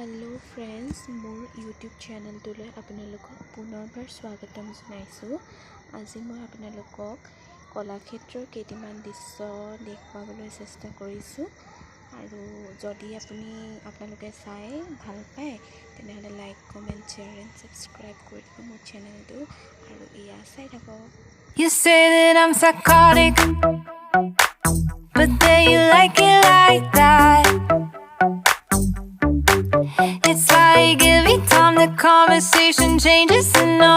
Hello' friends, মোৰ YouTube চেনেলটোলৈ আপোনালোকক পুনৰবাৰ স্বাগতম জনাইছোঁ। আজি মই আপোনালোকক কলাক্ষেত্ৰৰ কেইটামান দৃশ্য দেখুৱাবলৈ চেষ্টা কৰিছোঁ। আৰু যদি আপোনালোকে চাই ভাল পায় তেনেহ'লে like, comment, share and subscribe কৰি দিব মোৰ চেনেলটো। আৰু এয়া চাই থাকক। You say that I'm psychotic, but then you like it like that. It's like every time the conversation changes to no